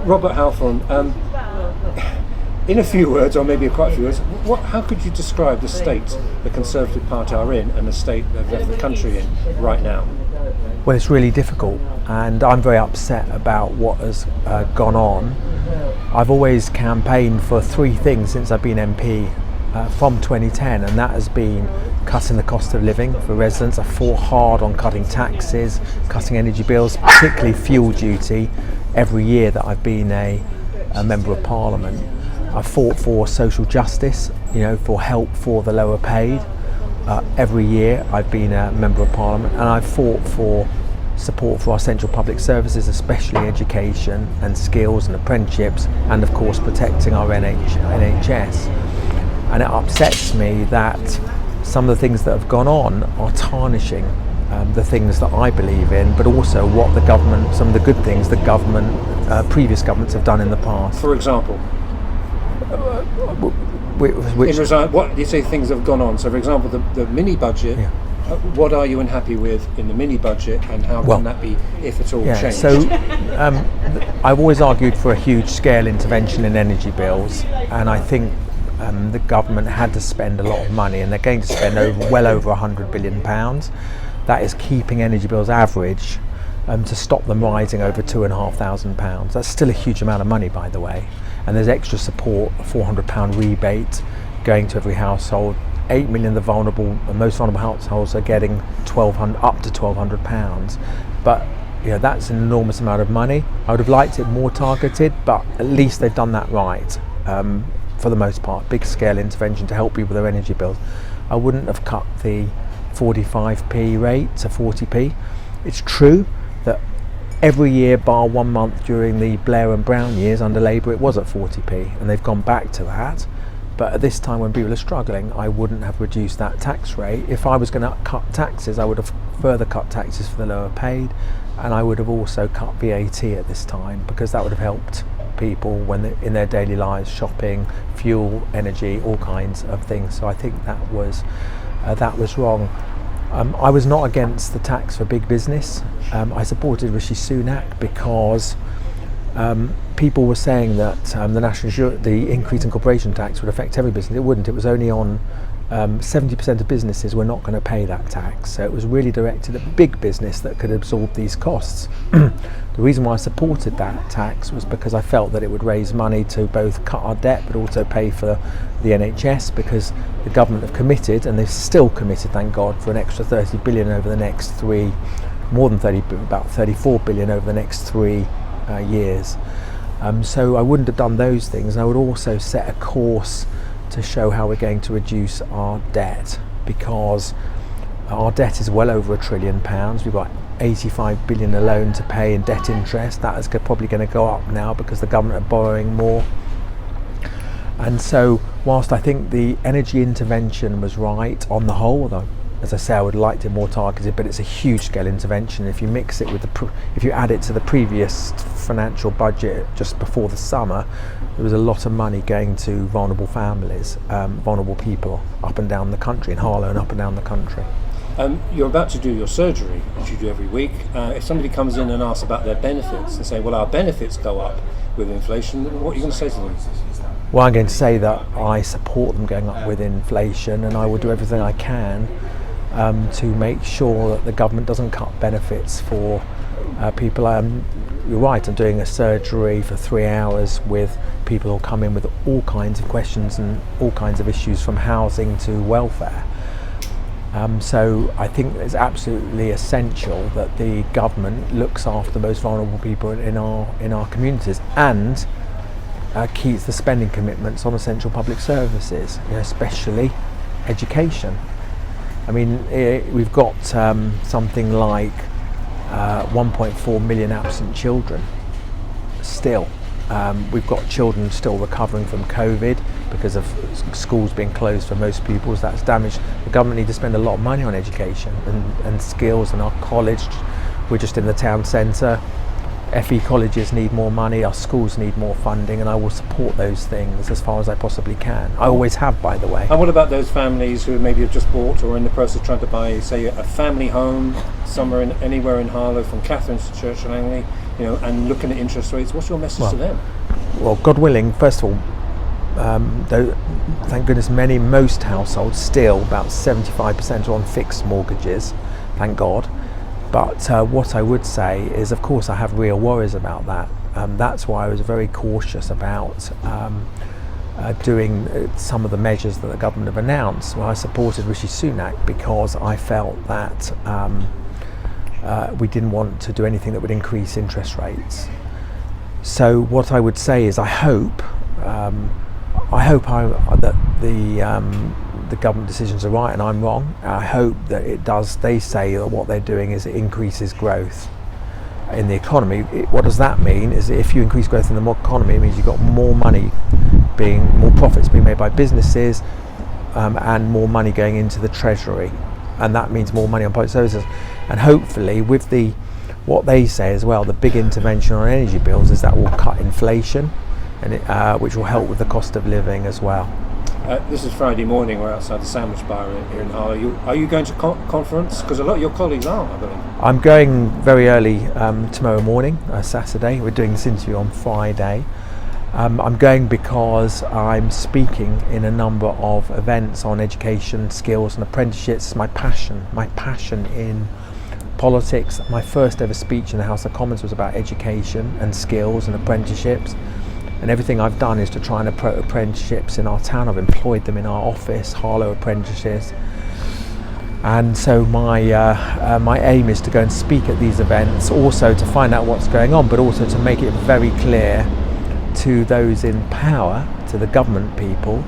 Robert Halfon, in a few words, or maybe quite a few words, how could you describe the state the Conservative Party are in and the state they've left the country in right now? Well, it's really difficult, and I'm very upset about what has gone on. I've always campaigned for three things since I've been MP from 2010, and that has been cutting the cost of living for residents. I fought hard on cutting taxes, cutting energy bills, particularly fuel duty, every year that I've been a Member of Parliament. I fought for social justice, for help for the lower paid. Every year I've been a Member of Parliament, and I've fought for support for our central public services, especially education and skills and apprenticeships, and of course protecting our NHS. And it upsets me that some of the things that have gone on are tarnishing the things that I believe in, but also what the government, some of the good things the government, previous governments have done in the past. For example? What you say things have gone on? So, for example, the mini budget. Yeah. What are you unhappy with in the mini budget, and how can that be, if at all, changed? So, I've always argued for a huge scale intervention in energy bills, and I think the government had to spend a lot of money, and they're going to spend well over £100 billion. That is keeping energy bills average to stop them rising over £2,500. That's still a huge amount of money, by the way. And there's extra support, a £400 rebate going to every household. 8 million of the most vulnerable households are getting up to £1,200. But that's an enormous amount of money. I would have liked it more targeted, but at least they've done that right. For the most part, big scale intervention to help people with their energy bills. I wouldn't have cut the 45p rate to 40p. It's true that every year bar 1 month during the Blair and Brown years under Labour it was at 40p, and they've gone back to that. But at this time when people are struggling, I wouldn't have reduced that tax rate. If I was going to cut taxes, I would have further cut taxes for the lower paid, and I would have also cut VAT at this time, because that would have helped people when in their daily lives, shopping, fuel, energy, all kinds of things. So I think that was wrong. I was not against the tax for big business. I supported Rishi Sunak because people were saying that the increase in corporation tax would affect every business. It wouldn't. It was only on 70% of businesses were not going to pay that tax. So it was really directed at big business that could absorb these costs. The reason why I supported that tax was because I felt that it would raise money to both cut our debt but also pay for the NHS, because the government have committed, and they've still committed, thank God, for an extra 30 billion over the next about 34 billion over the next 3 years. So I wouldn't have done those things, and I would also set a course to show how we're going to reduce our debt, because our debt is well over £1 trillion. We've got 85 billion alone to pay in debt interest. That is probably going to go up now because the government are borrowing more. And so whilst I think the energy intervention was right on the whole, although as I say I would have liked it more targeted, but it's a huge scale intervention. If you mix it with if you add it to the previous financial budget just before the summer, there was a lot of money going to vulnerable families, vulnerable people up and down the country, in Harlow and up and down the country. You're about to do your surgery, which you do every week. If somebody comes in and asks about their benefits and say, well, our benefits go up with inflation, what are you going to say to them? Well, I'm going to say that I support them going up with inflation, and I will do everything I can to make sure that the government doesn't cut benefits for people. You're right, I'm doing a surgery for 3 hours with people who come in with all kinds of questions and all kinds of issues, from housing to welfare. So I think it's absolutely essential that the government looks after the most vulnerable people in our communities, and keeps the spending commitments on essential public services, especially education. I mean, we've got something like 1.4 million absent children still. We've got children still recovering from COVID because of schools being closed for most pupils. That's damaged. The government need to spend a lot of money on education and skills, and our college, we're just in the town centre. FE colleges need more money, our schools need more funding, and I will support those things as far as I possibly can. I always have, by the way. And what about those families who maybe have just bought or are in the process of trying to buy, say, a family home somewhere anywhere in Harlow, from Catherine's to Church Langley? and looking at interest rates. What's your message to them? Well, God willing, first of all, though, thank goodness most households still, about 75% are on fixed mortgages, thank God. But what I would say is, of course, I have real worries about that. That's why I was very cautious about doing some of the measures that the government have announced. Well, I supported Rishi Sunak because I felt that we didn't want to do anything that would increase interest rates. So what I would say is I hope that the government decisions are right and I'm wrong. I hope that it does. They say that what they're doing is it increases growth in the economy. What does that mean? Is if you increase growth in the economy, it means you've got more profits being made by businesses, and more money going into the treasury, and that means more money on public services. And hopefully, with what they say as well, the big intervention on energy bills is that will cut inflation, and which will help with the cost of living as well. This is Friday morning. We're outside the sandwich bar here in Harlow. Are you going to conference? Because a lot of your colleagues aren't, I believe. I'm going very early tomorrow morning, Saturday. We're doing this interview on Friday. I'm going because I'm speaking in a number of events on education, skills and apprenticeships. My passion in politics. My first ever speech in the House of Commons was about education and skills and apprenticeships. And everything I've done is to try and promote apprenticeships in our town. I've employed them in our office, Harlow Apprentices. And so my aim is to go and speak at these events, also to find out what's going on, but also to make it very clear to those in power, to the government people,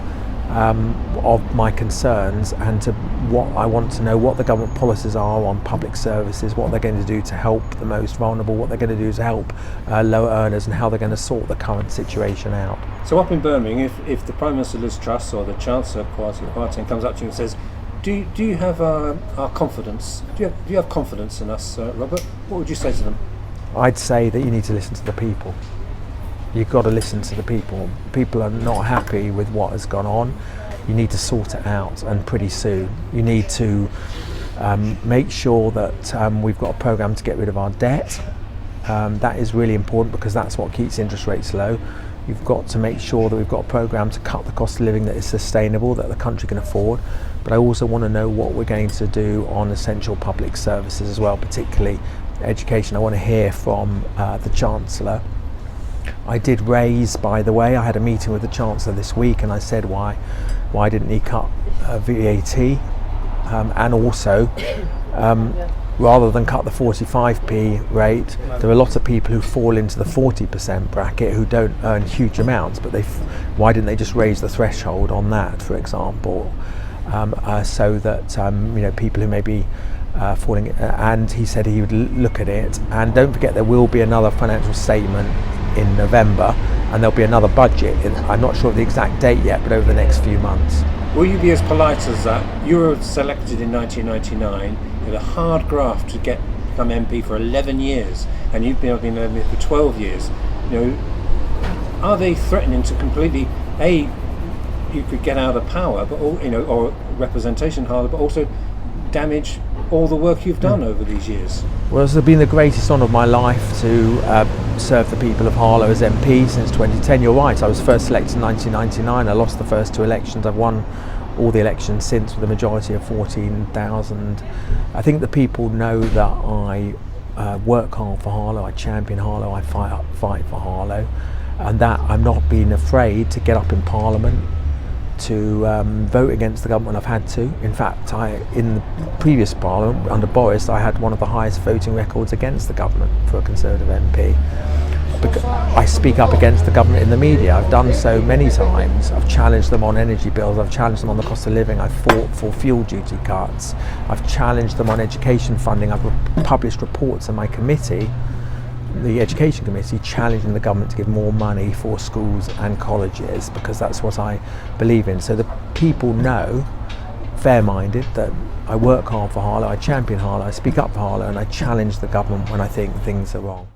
of my concerns, and to what I want to know what the government policies are on public services, what they're going to do to help the most vulnerable, what they're going to do to help lower earners, and how they're going to sort the current situation out. So up in Birmingham, if the Prime Minister Liz Truss or the Chancellor Kwasi Kwarteng comes up to you and says, do you have our confidence? Do you have confidence in us, Robert? What would you say to them? I'd say that you need to listen to the people. You've got to listen to the people. People are not happy with what has gone on. You need to sort it out, and pretty soon. You need to make sure that we've got a programme to get rid of our debt. That is really important because that's what keeps interest rates low. You've got to make sure that we've got a programme to cut the cost of living that is sustainable, that the country can afford. But I also want to know what we're going to do on essential public services as well, particularly education. I want to hear from the Chancellor. I did raise, by the way, I had a meeting with the Chancellor this week, and I said why didn't he cut VAT, and also rather than cut the 45p rate, there are a lot of people who fall into the 40% bracket who don't earn huge amounts, but why didn't they just raise the threshold on that, for example, so that people who may be falling, and he said he would look at it. And don't forget, there will be another financial statement in November, and there'll be another budget. I'm not sure of the exact date yet, but over the next few months. Will you be as polite as that? You were selected in 1999. You had a hard graft to become MP for 11 years, and you've been MP for 12 years. Are they threatening to completely, you could get out of power, but or representation harder, but also damage all the work you've done over these years? Well, it's been the greatest honour of my life to serve the people of Harlow as MP since 2010. You're right, I was first elected in 1999. I lost the first two elections. I've won all the elections since with a majority of 14,000. I think the people know that I work hard for Harlow, I champion Harlow, I fight for Harlow, and that I'm not being afraid to get up in Parliament, to vote against the government. I've had to. In fact, in the previous Parliament, under Boris, I had one of the highest voting records against the government for a Conservative MP. I speak up against the government in the media. I've done so many times. I've challenged them on energy bills, I've challenged them on the cost of living, I've fought for fuel duty cuts, I've challenged them on education funding, I've published reports in my committee, the Education Committee, challenging the government to give more money for schools and colleges, because that's what I believe in. So the people know, fair-minded, that I work hard for Harlow, I champion Harlow, I speak up for Harlow, and I challenge the government when I think things are wrong.